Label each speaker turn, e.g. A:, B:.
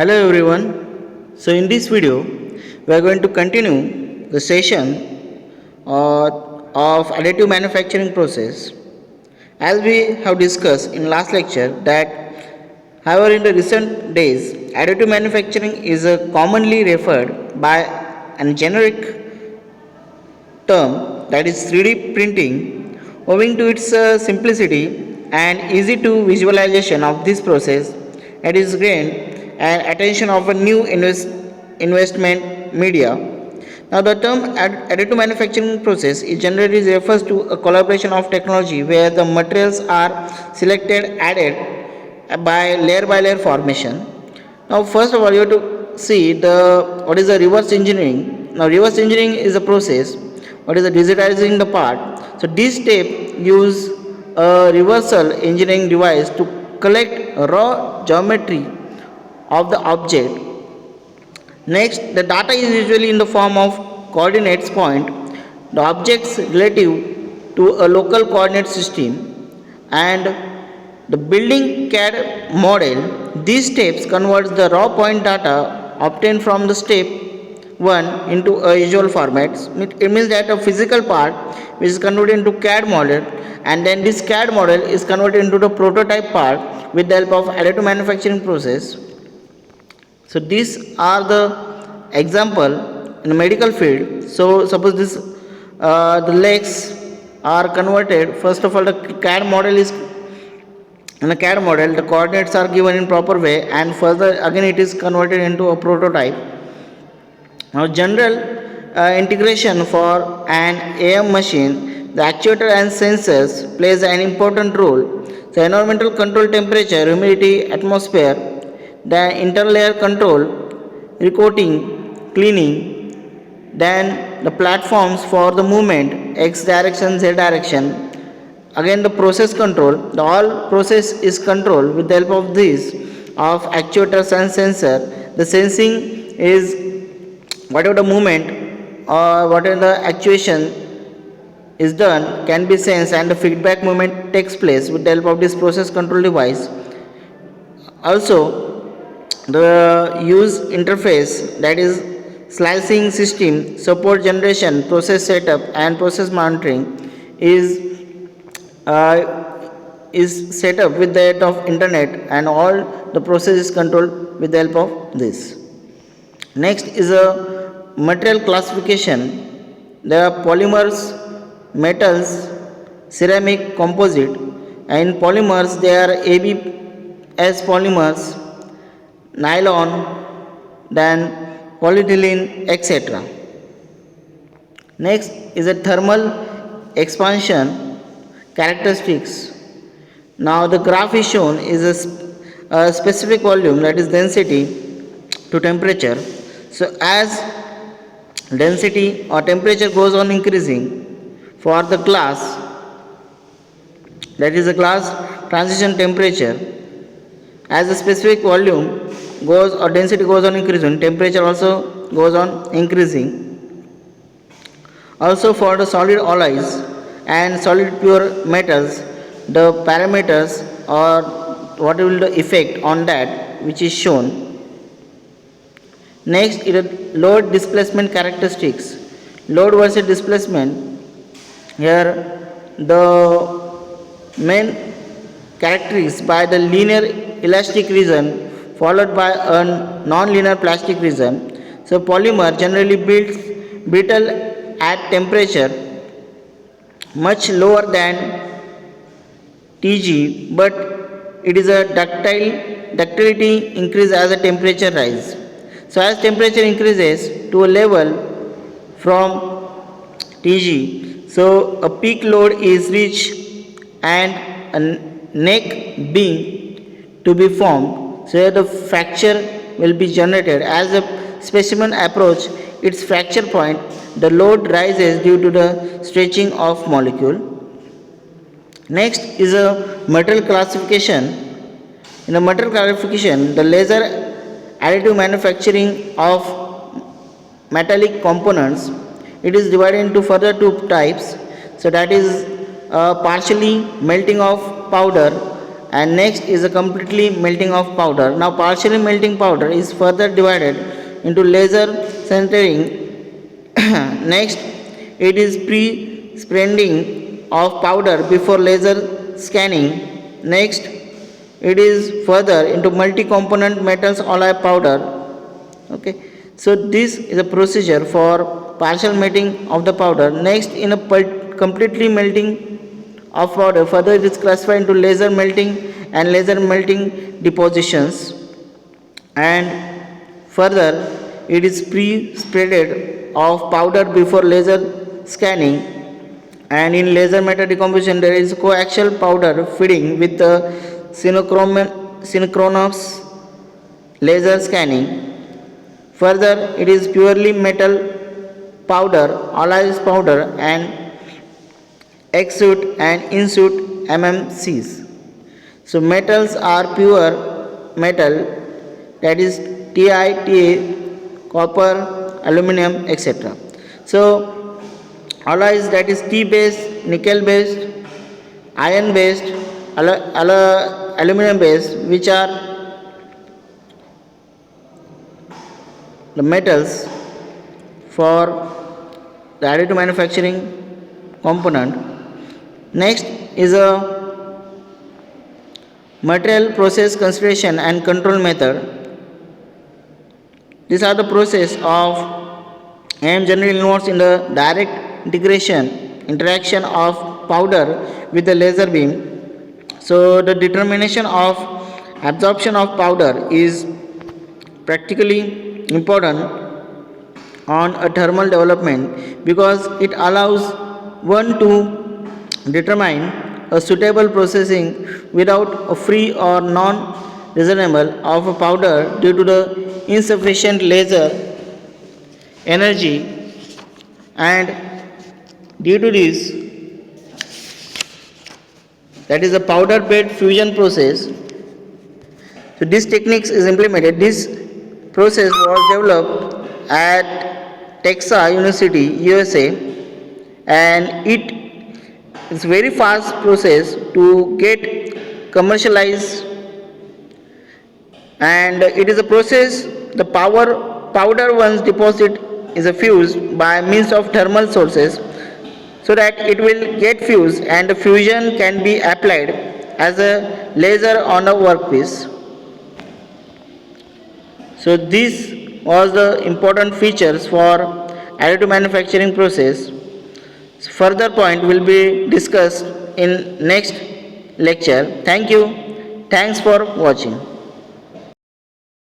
A: Hello everyone. So in this video we are going to continue the session of additive manufacturing process. As we have discussed in last lecture that however in the recent days additive manufacturing is commonly referred by a generic term that is 3D printing owing to its simplicity and easy to visualization of this process. It is gained and attention of a new investment media. Now the term additive manufacturing process is generally refers to a collaboration of technology where the materials are selected added by layer formation. Now first of all you have to see the what is the reverse engineering. Now reverse engineering is a process what is the digitizing the part. So this step use a reversal engineering device to collect raw geometry of the object. Next, the data is usually in the form of coordinates point, the objects relative to a local coordinate system, and the building CAD model. These steps converts the raw point data obtained from the step 1 into a visual format. It means that a physical part which is converted into CAD model, and then this CAD model is converted into the prototype part with the help of additive manufacturing process. So these are the example in the medical field. So suppose this the legs are converted. First of all, the CAD model is in the CAD model. The coordinates are given in proper way, and further again it is converted into a prototype. Now general integration for an AM machine, the actuator and sensors plays an important role. The environmental control temperature, humidity, atmosphere, the interlayer control, recoating, cleaning, then the platforms for the movement, X direction, Z direction. Again the process control, the all process is controlled with the help of this of actuators and sensor. The sensing is whatever the movement or whatever the actuation is done can be sensed, and the feedback movement takes place with the help of this process control device. Also the use interface, that is slicing system, support generation, process setup and process monitoring is set up with the help of internet, and all the process is controlled with the help of this. Next is a material classification. There are polymers, metals, ceramic, composite. And in polymers there are ABS polymers, nylon, then polyethylene, etc. Next is a thermal expansion characteristics. Now the graph is shown is a specific volume, that is density to temperature. So as density or temperature goes on increasing for the glass, that is the glass transition temperature, as the specific volume goes or density goes on increasing, temperature also goes on increasing. Also for the solid alloys and solid pure metals, the parameters or what will the effect on that which is shown. Next is the load displacement characteristics. Load versus displacement. Here the main characteristics by the linear elastic region followed by a non-linear plastic region. So polymer generally builds brittle at temperature much lower than Tg, but it is a ductility increase as the temperature rise. So as temperature increases to a level from Tg, so a peak load is reached and a neck being to be formed. So here the fracture will be generated. As the specimen approach its fracture point, the load rises due to the stretching of molecule. Next is a material classification. In the material classification, the laser additive manufacturing of metallic components, it is divided into further two types. So that is partially melting of powder and next is a completely melting of powder. Now partially melting powder is further divided into laser sintering. Next it is pre-spreading of powder before laser scanning. Next it is further into multi-component metals alloy powder. Okay, so this is a procedure for partial melting of the powder. Next, in a completely melting of powder, further it is classified into laser melting and laser melting depositions, and further it is pre-spreaded of powder before laser scanning. And in laser metal decomposition there is coaxial powder feeding with the synchronous laser scanning. Further it is purely metal powder, alloys powder, and exude and insute mmcs. So metals are pure metal, that is Ti, Ta, copper, aluminum, etc. So alloys, that is T based, nickel based, iron based, aluminum based, which are the metals for the additive manufacturing component. Next is a material process consideration and control method. These are the process of and generally involves in the direct interaction of powder with the laser beam. So the determination of absorption of powder is practically important on a thermal development, because it allows one to determine a suitable processing without a free or non-reasonable of a powder due to the insufficient laser energy. And due to this, that is a powder bed fusion process. So this techniques is implemented. This process was developed at Texas University, USA, and it is very fast process to get commercialized, and it is a process the powder once deposited is fused by means of thermal sources, so that it will get fused and the fusion can be applied as a laser on a workpiece. So this was the important features for additive manufacturing process. Further point will be discussed in next lecture. Thank you. Thanks for watching.